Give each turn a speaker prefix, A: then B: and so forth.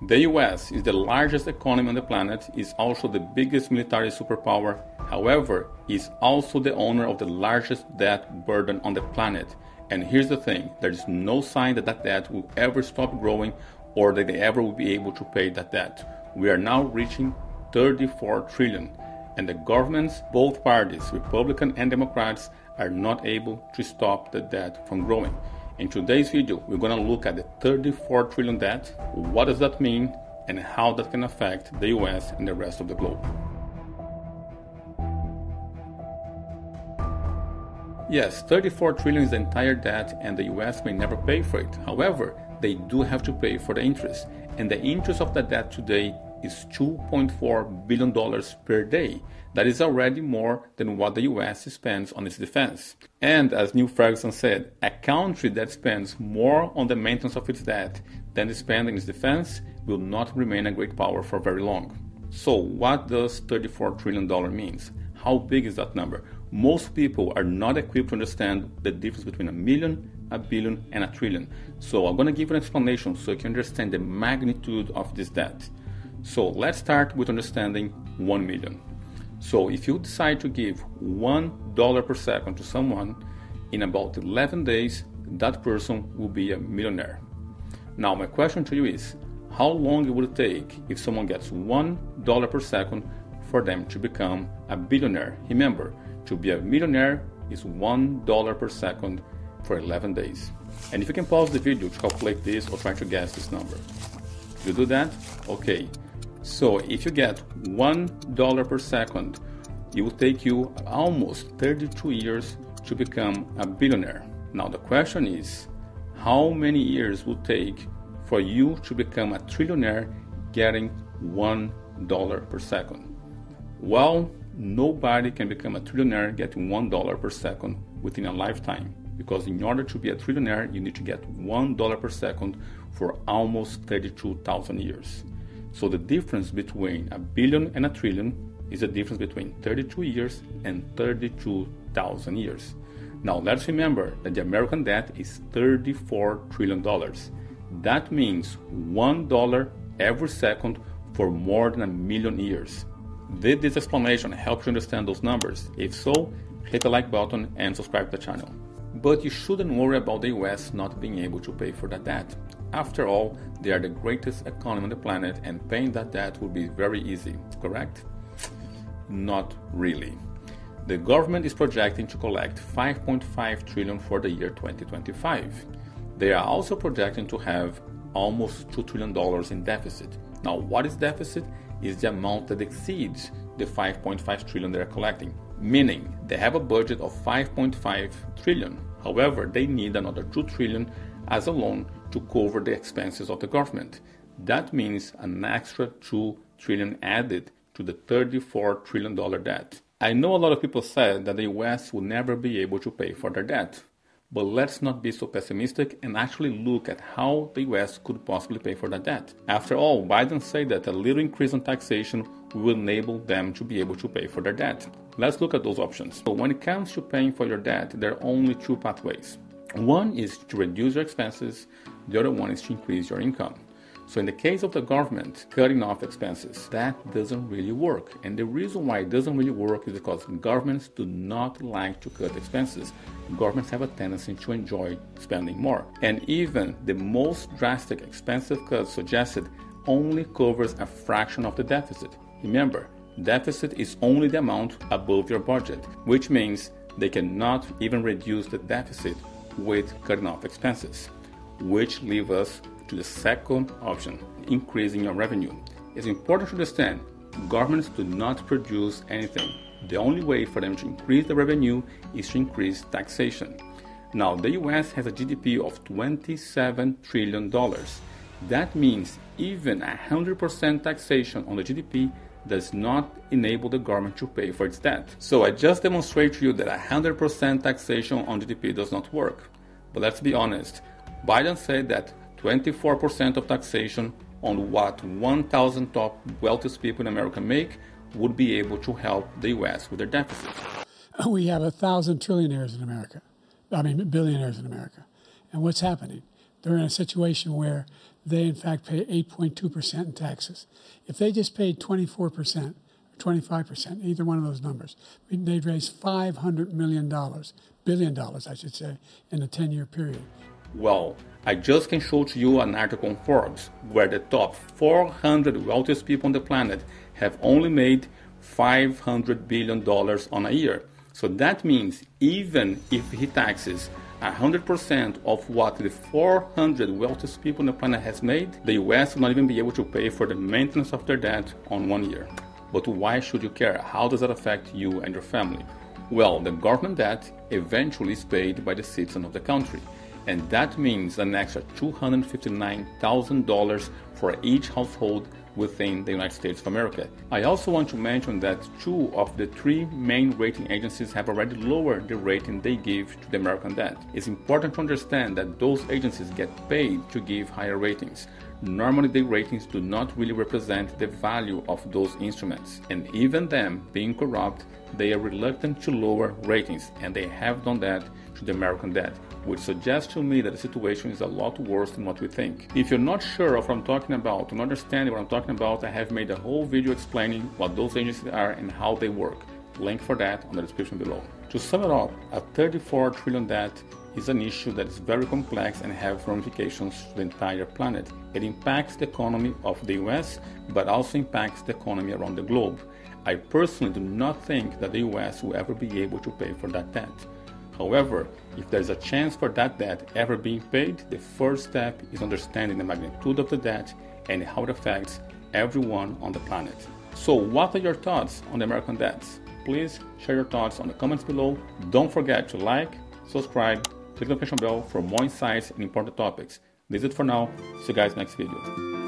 A: The US is the largest economy on the planet, is also the biggest military superpower, however, is also the owner of the largest debt burden on the planet. And here's the thing, there is no sign that debt will ever stop growing or that they ever will be able to pay that debt. We are now reaching 34 trillion, and the governments, both parties, Republican and Democrats, are not able to stop the debt from growing. In today's video, we're going to look at the 34 trillion debt, what does that mean, and how that can affect the US and the rest of the globe. Yes, 34 trillion is the entire debt and the US may never pay for it. However, they do have to pay for the interest, and the interest of the debt today is $2.4 billion per day. That is already more than what the US spends on its defense. And as Neil Ferguson said, a country that spends more on the maintenance of its debt than it spends in its defense will not remain a great power for very long. So what does $34 trillion means? How big is that number? Most people are not equipped to understand the difference between a million, a billion, and a trillion. So I'm going to give you an explanation so you can understand the magnitude of this debt. So let's start with understanding 1 million. So if you decide to give $1 per second to someone, in about 11 days, that person will be a millionaire. Now my question to you is, how long it will take if someone gets $1 per second for them to become a billionaire? Remember, to be a millionaire is $1 per second for 11 days. And if you can pause the video to calculate this or try to guess this number. You do that? Okay. So if you get $1 per second, it will take you almost 32 years to become a billionaire. Now the question is, how many years will it take for you to become a trillionaire getting $1 per second? Well, nobody can become a trillionaire getting $1 per second within a lifetime, because in order to be a trillionaire, you need to get $1 per second for almost 32,000 years. So the difference between a billion and a trillion is the difference between 32 years and 32,000 years. Now let's remember that the American debt is $34 trillion. That means $1 every second for more than a million years. Did this explanation help you understand those numbers? If so, hit the like button and subscribe to the channel. But you shouldn't worry about the US not being able to pay for that debt. After all, they are the greatest economy on the planet and paying that debt will be very easy, correct? Not really. The government is projecting to collect $5.5 trillion for the year 2025. They are also projecting to have almost $2 trillion in deficit. Now, what is deficit? Is the amount that exceeds the $5.5 trillion they are collecting. Meaning, they have a budget of $5.5 trillion. However, they need another $2 trillion as a loan to cover the expenses of the government. That means an extra $2 trillion added to the $34 trillion debt. I know a lot of people said that the US will never be able to pay for their debt. But let's not be so pessimistic and actually look at how the US could possibly pay for that debt. After all, Biden said that a little increase in taxation will enable them to be able to pay for their debt. Let's look at those options. So when it comes to paying for your debt, there are only two pathways. One is to reduce your expenses, the other one is to increase your income. So in the case of the government cutting off expenses, that doesn't really work. And the reason why it doesn't really work is because governments do not like to cut expenses. Governments have a tendency to enjoy spending more. And even the most drastic expensive cuts suggested only covers a fraction of the deficit. Remember, deficit is only the amount above your budget, which means they cannot even reduce the deficit with cutting off expenses, which leaves us to the second option, increasing your revenue. It's important to understand, governments do not produce anything. The only way for them to increase the revenue is to increase taxation. Now, the US has a GDP of $27 trillion. That means even 100% taxation on the GDP does not enable the government to pay for its debt. So I just demonstrated to you that 100% taxation on GDP does not work. But let's be honest, Biden said that 24% of taxation on what 1,000 top wealthiest people in America make would be able to help the U.S. with their deficit.
B: We have 1,000 trillionaires in America. Billionaires in America. And what's happening? They're in a situation where they in fact pay 8.2% in taxes. If they just paid 24%, 25%, either one of those numbers, they'd raise $500 million, billion dollars, I should say, in a 10-year period.
A: Well, I just can show to you an article on Forbes where the top 400 wealthiest people on the planet have only made $500 billion on a year. So that means even if he taxes 100% of what the 400 wealthiest people on the planet has made, the US will not even be able to pay for the maintenance of their debt on 1 year. But why should you care? How does that affect you and your family? Well, the government debt eventually is paid by the citizen of the country. And that means an extra $259,000 for each household within the United States of America. I also want to mention that 2 of the 3 main rating agencies have already lowered the rating they give to the American debt. It's important to understand that those agencies get paid to give higher ratings. Normally the ratings do not really represent the value of those instruments, and even them being corrupt, they are reluctant to lower ratings, and they have done that to the American debt, which suggests to me that the situation is a lot worse than what we think. If you're not sure of what I'm talking about, to understand what I'm talking about, I have made a whole video explaining what those agencies are and how they work. Link for that on the description below. To sum it up, a $34 trillion debt is an issue that is very complex and have ramifications to the entire planet. It impacts the economy of the US, but also impacts the economy around the globe. I personally do not think that the US will ever be able to pay for that debt. However, if there is a chance for that debt ever being paid, the first step is understanding the magnitude of the debt and how it affects everyone on the planet. So what are your thoughts on the American debts? Please share your thoughts on the comments below. Don't forget to like, subscribe, click the notification bell for more insights and important topics. This is it for now. See you guys next video.